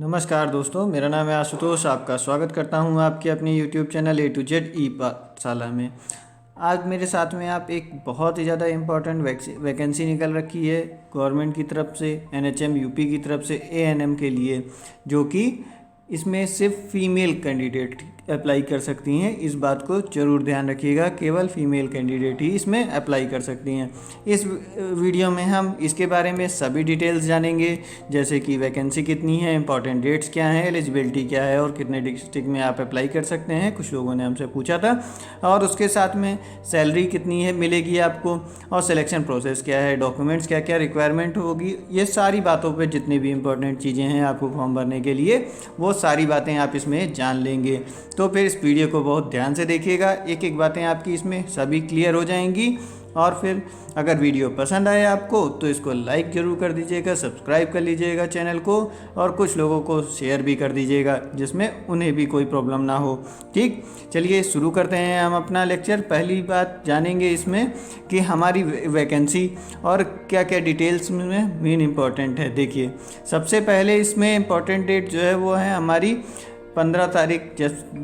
नमस्कार दोस्तों, मेरा नाम है आशुतोष। आपका स्वागत करता हूं आपके अपने YouTube channel A to Z ई पाठशाला में। आज मेरे साथ में आप एक बहुत ही ज़्यादा इम्पोर्टेंट वैकेंसी निकल रखी है गवर्नमेंट की तरफ से, NHM यूपी की तरफ से ANM के लिए, जो कि इसमें सिर्फ फीमेल कैंडिडेट अप्लाई कर सकती हैं। इस बात को ज़रूर ध्यान रखिएगा, केवल फीमेल कैंडिडेट ही इसमें अप्लाई कर सकती हैं। इस वीडियो में हम इसके बारे में सभी डिटेल्स जानेंगे, जैसे कि वैकेंसी कितनी है, इंपॉर्टेंट डेट्स क्या हैं, एलिजिबिलिटी क्या है और कितने डिस्ट्रिक्ट में आप अप्लाई कर सकते हैं, कुछ लोगों ने हमसे पूछा था। और उसके साथ में सैलरी कितनी है मिलेगी आपको, और सिलेक्शन प्रोसेस क्या है, डॉक्यूमेंट्स क्या क्या रिक्वायरमेंट होगी, ये सारी बातों पर जितनी भी इंपॉर्टेंट चीज़ें हैं आपको फॉर्म भरने के लिए, वो सारी बातें आप इसमें जान लेंगे। तो फिर इस वीडियो को बहुत ध्यान से देखिएगा, एक एक बातें आपकी इसमें सभी क्लियर हो जाएंगी। और फिर अगर वीडियो पसंद आए आपको तो इसको लाइक ज़रूर कर दीजिएगा, सब्सक्राइब कर लीजिएगा चैनल को, और कुछ लोगों को शेयर भी कर दीजिएगा जिसमें उन्हें भी कोई प्रॉब्लम ना हो। ठीक, चलिए शुरू करते हैं हम अपना लेक्चर। पहली बात जानेंगे इसमें कि हमारी वैकेंसी और क्या क्या डिटेल्स में मेन इम्पॉर्टेंट है। देखिए, सबसे पहले इसमें इम्पॉर्टेंट डेट जो है वो है हमारी 15 तारीख।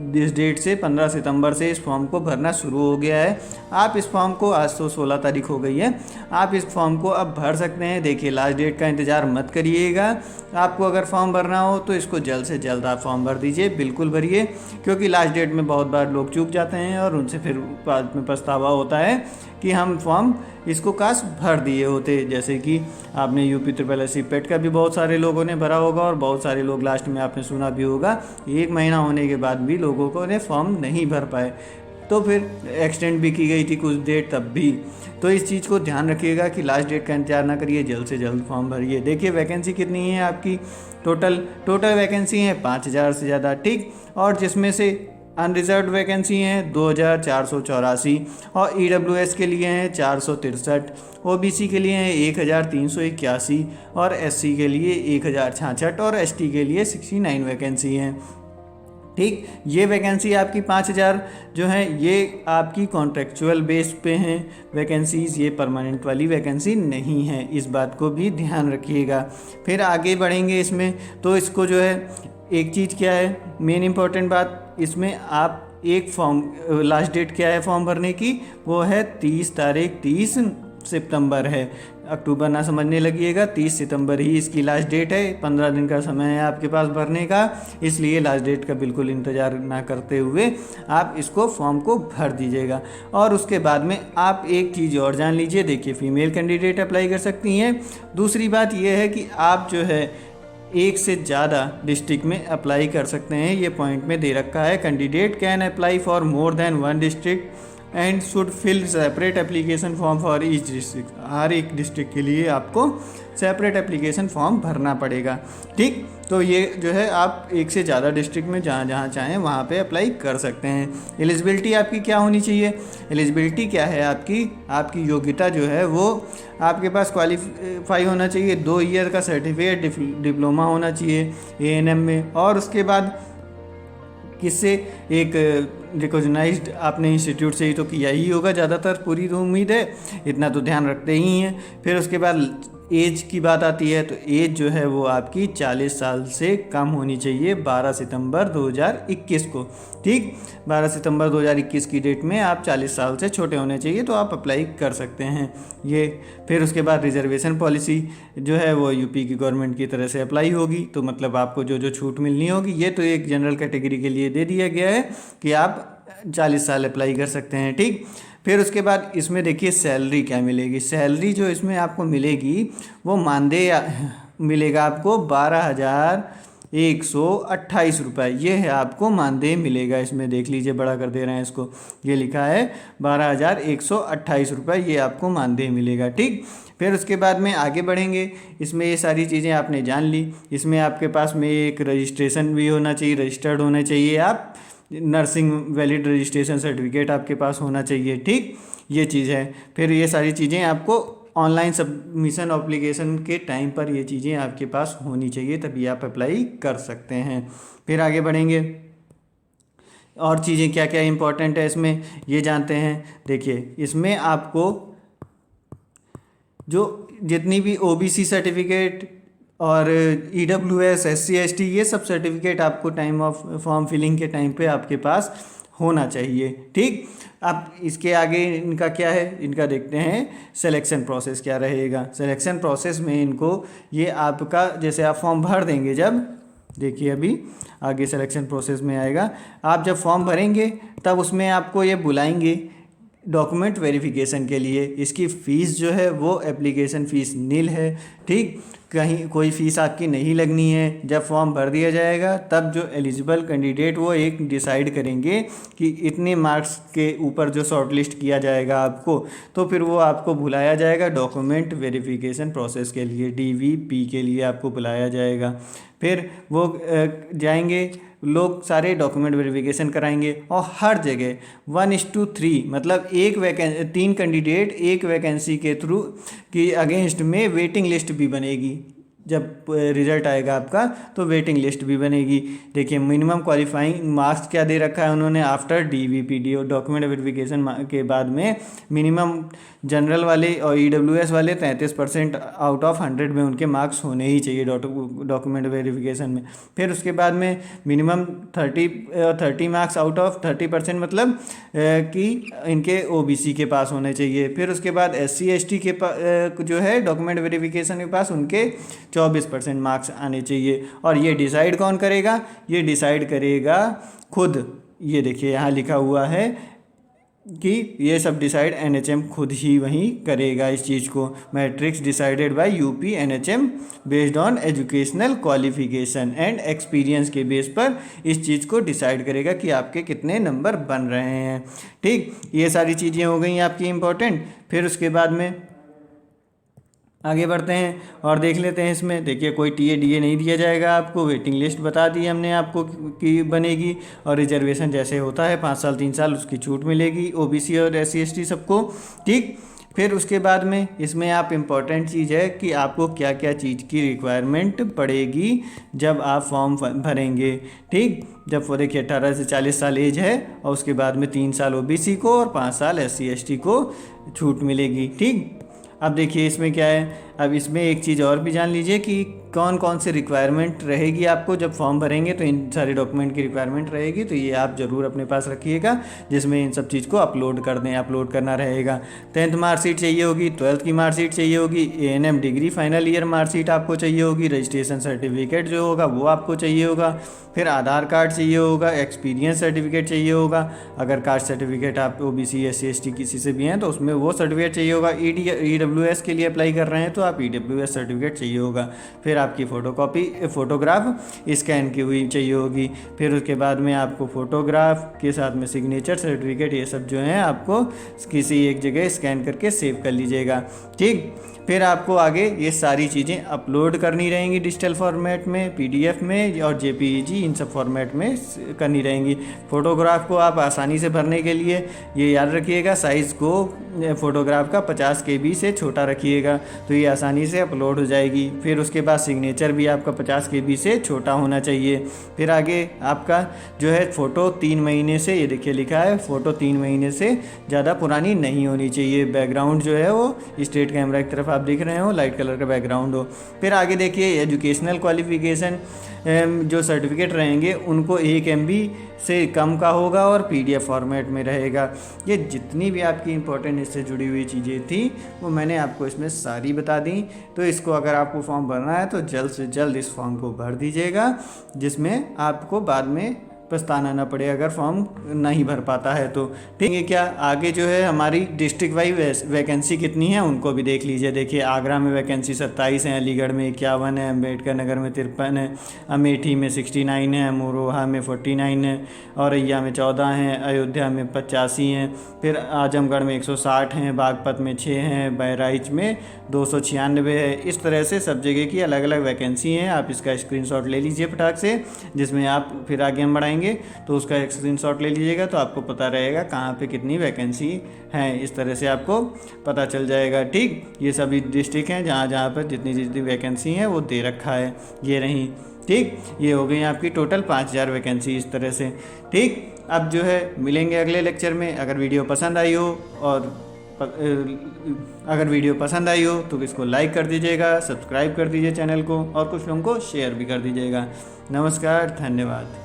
जिस डेट से 15 सितंबर से इस फॉर्म को भरना शुरू हो गया है। आप इस फॉर्म को, आज तो 16 तारीख हो गई है, आप इस फॉर्म को अब भर सकते हैं। देखिए, लास्ट डेट का इंतज़ार मत करिएगा। आपको अगर फॉर्म भरना हो तो इसको जल्द से जल्द आप फॉर्म भर दीजिए, बिल्कुल भरिए, क्योंकि लास्ट डेट में बहुत बार लोग चूक जाते हैं और उनसे फिर बाद में पछतावा होता है कि हम फॉर्म इसको काश भर दिए होते। जैसे कि आपने UP SSC पेट का भी बहुत सारे लोगों ने भरा होगा, और बहुत सारे लोग लास्ट में आपने सुना भी होगा 1 महीना होने के बाद भी लोगों को ने फॉर्म नहीं भर पाए, तो फिर एक्सटेंड भी की गई थी कुछ डेट तब भी। तो इस चीज़ को ध्यान रखिएगा कि लास्ट डेट का इंतजार ना करिए, जल्द से जल्द फॉर्म भरिए। देखिए, वैकेंसी कितनी है आपकी, टोटल वैकेंसी है 5000 से ज़्यादा। ठीक, और जिसमें से अनरिजर्व वैकेंसी हैं 2484, और EWS के लिए हैं 463, OBC के लिए हैं 1381, और SC के लिए 1066, और ST के लिए 69 वैकेंसी हैं। ठीक, ये वैकेंसी आपकी 5000 जो है ये आपकी कॉन्ट्रेक्चुअल बेस पे हैं वैकेंसीज़, ये परमानेंट वाली वैकेंसी नहीं है, इस बात को भी ध्यान रखिएगा। फिर आगे बढ़ेंगे इसमें, तो इसको जो है एक चीज़ क्या है मेन इम्पॉर्टेंट बात, इसमें आप एक फॉर्म, लास्ट डेट क्या है फॉर्म भरने की, वो है 30 सितंबर है। अक्टूबर ना समझने लगिएगा, 30 सितंबर ही इसकी लास्ट डेट है। 15 दिन का समय है आपके पास भरने का, इसलिए लास्ट डेट का बिल्कुल इंतज़ार ना करते हुए आप इसको फॉर्म को भर दीजिएगा। और उसके बाद में आप एक चीज़ और जान लीजिए। देखिए, फीमेल कैंडिडेट अप्लाई कर सकती हैं। दूसरी बात यह है कि आप जो है एक से ज़्यादा डिस्ट्रिक्ट में अप्लाई कर सकते हैं, ये पॉइंट में दे रखा है। Candidate can apply for more than 1 district and should fill separate application form for each district. हर एक डिस्ट्रिक्ट के लिए आपको सेपरेट एप्लीकेशन फॉर्म भरना पड़ेगा। ठीक, तो ये जो है आप एक से ज़्यादा डिस्ट्रिक्ट में जहाँ जहाँ चाहें वहाँ पे अप्लाई कर सकते हैं। एलिजिबिलिटी आपकी क्या होनी चाहिए, एलिजिबिलिटी क्या है आपकी योग्यता जो है वो आपके पास क्वालिफाई होना चाहिए, 2 ईयर का सर्टिफिकेट डिप्लोमा होना चाहिए ANM में, और उसके बाद किससे, एक रिकॉग्नाइज्ड आपने इंस्टीट्यूट से ही तो किया ही होगा ज़्यादातर, पूरी तो उम्मीद है, इतना तो ध्यान रखते ही हैं। फिर उसके बाद एज की बात आती है, तो एज जो है वो आपकी 40 साल से कम होनी चाहिए 12 सितंबर 2021 को। ठीक, 12 सितंबर 2021 की डेट में आप 40 साल से छोटे होने चाहिए, तो आप अप्लाई कर सकते हैं ये। फिर उसके बाद रिजर्वेशन पॉलिसी जो है वो यूपी की गवर्नमेंट की तरह से अप्लाई होगी, तो मतलब आपको जो जो छूट मिलनी होगी, ये तो एक जनरल कैटेगरी के लिए दे दिया गया है कि आप 40 साल अप्लाई कर सकते हैं। ठीक, फिर उसके बाद इसमें देखिए सैलरी क्या मिलेगी। सैलरी जो इसमें आपको मिलेगी वो मानदेय मिलेगा आपको 12,128 रुपये, ये है आपको मानदेय मिलेगा। इसमें देख लीजिए, बड़ा कर दे रहे हैं इसको, ये लिखा है 12,128 रुपये, ये आपको मानदेय मिलेगा। ठीक, फिर उसके बाद में आगे बढ़ेंगे। इसमें ये सारी चीज़ें आपने जान ली। इसमें आपके पास में एक रजिस्ट्रेशन भी होना चाहिए, रजिस्टर्ड होने चाहिए आप, नर्सिंग वैलिड रजिस्ट्रेशन सर्टिफिकेट आपके पास होना चाहिए। ठीक, ये चीज़ है। फिर ये सारी चीज़ें आपको ऑनलाइन सबमिशन एप्लीकेशन के टाइम पर ये चीज़ें आपके पास होनी चाहिए, तभी आप अप्लाई कर सकते हैं। फिर आगे बढ़ेंगे, और चीज़ें क्या क्या इंपॉर्टेंट है इसमें ये जानते हैं। देखिए, इसमें आपको जो जितनी भी OBC सर्टिफिकेट और EWS SC ST ये सब सर्टिफिकेट आपको टाइम ऑफ फॉर्म फिलिंग के टाइम पे आपके पास होना चाहिए। ठीक, अब इसके आगे इनका क्या है, इनका देखते हैं सिलेक्शन प्रोसेस क्या रहेगा। सिलेक्शन प्रोसेस में इनको ये आपका जैसे आप फॉर्म भर देंगे, जब देखिए अभी आगे सिलेक्शन प्रोसेस में आएगा, आप जब फॉर्म भरेंगे तब उसमें आपको ये बुलाएंगे डॉक्यूमेंट वेरिफिकेशन के लिए। इसकी फ़ीस जो है वो एप्लीकेशन फ़ीस नील है। ठीक, कहीं कोई फ़ीस आपकी नहीं लगनी है। जब फॉर्म भर दिया जाएगा तब जो एलिजिबल कैंडिडेट वो एक डिसाइड करेंगे कि इतने मार्क्स के ऊपर जो शॉर्टलिस्ट किया जाएगा आपको, तो फिर वो आपको बुलाया जाएगा डॉक्यूमेंट वेरिफिकेशन प्रोसेस के लिए, DVP के लिए आपको बुलाया जाएगा। फिर वो जाएंगे, लोग सारे डॉक्यूमेंट वेरिफिकेशन कराएंगे और हर जगह 1:3 मतलब 3 कैंडिडेट एक वैकेंसी के थ्रू की अगेंस्ट में वेटिंग लिस्ट भी बनेगी। जब रिज़ल्ट आएगा आपका तो वेटिंग लिस्ट भी बनेगी। देखिए मिनिमम क्वालिफाइंग मार्क्स क्या दे रखा है उन्होंने, आफ्टर DVP डॉक्यूमेंट वेरिफिकेशन के बाद में मिनिमम जनरल वाले और EWS वाले 33% आउट ऑफ 100 में उनके मार्क्स होने ही चाहिए डॉक्यूमेंट वेरिफिकेशन में। फिर उसके बाद में मिनिमम 30 मार्क्स आउट ऑफ 30% मतलब कि इनके OBC के पास होने चाहिए। फिर उसके बाद SC ST के जो है डॉक्यूमेंट वेरिफिकेशन के पास उनके 24% मार्क्स आने चाहिए। और ये डिसाइड कौन करेगा, ये डिसाइड करेगा खुद। ये देखिए यहाँ लिखा हुआ है कि ये सब डिसाइड NHM खुद ही वहीं करेगा इस चीज़ को। Matrix decided by UP NHM based on educational qualification and experience के बेस पर इस चीज़ को डिसाइड करेगा कि आपके कितने नंबर बन रहे हैं। ठीक, ये सारी चीज़ें हो गई आपकी इम्पोर्टेंट। फिर उसके बाद में आगे बढ़ते हैं और देख लेते हैं। इसमें देखिए कोई TA DA नहीं दिया जाएगा आपको, वेटिंग लिस्ट बता दी हमने आपको कि बनेगी। और रिजर्वेशन जैसे होता है 5 साल 3 साल उसकी छूट मिलेगी OBC और SC ST सबको। ठीक, फिर उसके बाद में इसमें आप इम्पॉर्टेंट चीज़ है कि आपको क्या क्या चीज़ की रिक्वायरमेंट पड़ेगी जब आप फॉर्म भरेंगे। ठीक, जब वो देखिए 18 से 40 साल एज है और उसके बाद में 3 साल OBC को और 5 साल SC ST को छूट मिलेगी। ठीक, अब देखिए इसमें क्या है, अब इसमें एक चीज़ और भी जान लीजिए कि कौन कौन से रिक्वायरमेंट रहेगी आपको जब फॉर्म भरेंगे। तो इन सारे डॉक्यूमेंट की रिक्वायरमेंट रहेगी, तो ये आप ज़रूर अपने पास रखिएगा, जिसमें इन सब चीज़ को अपलोड कर दें। अपलोड करना रहेगा 10th मार्कशीट चाहिए होगी, 12th की मार्कशीट चाहिए होगी, ANM degree final year marksheet आपको चाहिए होगी, रजिस्ट्रेशन सर्टिफिकेट जो होगा वो आपको चाहिए होगा, फिर आधार कार्ड चाहिए होगा, एक्सपीरियंस सर्टिफिकेट चाहिए होगा। अगर कास्ट सर्टिफिकेट आप OBC SC ST किसी से भी हैं तो उसमें वो सर्टिफिकेट चाहिए होगा। EWS के लिए अप्लाई कर रहे हैं तो आप EWS सर्टिफिकेट चाहिए होगा। फिर आपकी फोटोग्राफ स्कैन की हुई चाहिए होगी। फिर उसके बाद में आपको फोटोग्राफ के साथ में सिग्नेचर सर्टिफिकेट, ये सब जो है आपको किसी एक जगह स्कैन करके सेव कर लीजिएगा। ठीक, फिर आपको आगे ये सारी चीज़ें अपलोड करनी रहेंगी डिजिटल फॉर्मेट में, PDF में और JPEG इन सब फॉर्मेट में करनी रहेंगी। फ़ोटोग्राफ को आप आसानी से भरने के लिए ये याद रखिएगा, साइज़ को फ़ोटोग्राफ का 50 KB से छोटा रखिएगा तो ये आसानी से अपलोड हो जाएगी। फिर उसके बाद सिग्नेचर भी आपका 50 KB से छोटा होना चाहिए। फिर आगे आपका जो है फ़ोटो 3 महीने से, ये देखिए लिखा है फ़ोटो 3 महीने से ज़्यादा पुरानी नहीं होनी चाहिए। बैकग्राउंड जो है वो स्ट्रेट कैमरा की तरफ आप दिख रहे हो, लाइट कलर का बैकग्राउंड हो। फिर आगे देखिए एजुकेशनल क्वालिफिकेशन जो सर्टिफिकेट रहेंगे उनको 1 MB से कम का होगा और PDF फॉर्मेट में रहेगा। ये जितनी भी आपकी इंपॉर्टेंट इससे जुड़ी हुई चीज़ें थी वो मैंने आपको इसमें सारी बता दी। तो इसको अगर आपको फॉर्म भरना है तो जल्द से जल्द इस फॉर्म को भर दीजिएगा, जिसमें आपको बाद में पछताना ना पड़े अगर फॉर्म नहीं भर पाता है तो। ठीक है, क्या आगे जो है हमारी डिस्ट्रिक्ट वाइज वैकेंसी कितनी है उनको भी देख लीजिए। देखिए आगरा में वैकेंसी 27 है, अलीगढ़ में 51 है, अम्बेडकर नगर में 53 है, अमेठी में 69 है, अमरोहा में 49 है, औरैया में 14 हैं, अयोध्या में 85 हैं, फिर आजमगढ़ में 160 हैं, बागपत में 6 हैं, बहराइच में 296 है। इस तरह से सब जगह की अलग अलग वैकेंसी हैं। आप इसका स्क्रीनशॉट ले लीजिए फटाक से, जिसमें आप फिर आगे हम बढ़ाएंगे तो उसका एक स्क्रीनशॉट ले लीजिएगा तो आपको पता रहेगा कहाँ पे कितनी वैकेंसी हैं। इस तरह से आपको पता चल जाएगा। ठीक, ये सभी डिस्ट्रिक्ट हैं जहाँ जहाँ पर जितनी जितनी वैकेंसी है वो दे रखा है, ये रही। ठीक, ये हो गई आपकी टोटल 5000 वैकेंसी इस तरह से। ठीक, अब जो है मिलेंगे अगले लेक्चर में। अगर वीडियो पसंद आई हो और अगर वीडियो पसंद आई हो तो इसको लाइक कर दीजिएगा, सब्सक्राइब कर दीजिए चैनल को और कुछ लोगों को शेयर भी कर दीजिएगा। नमस्कार, धन्यवाद।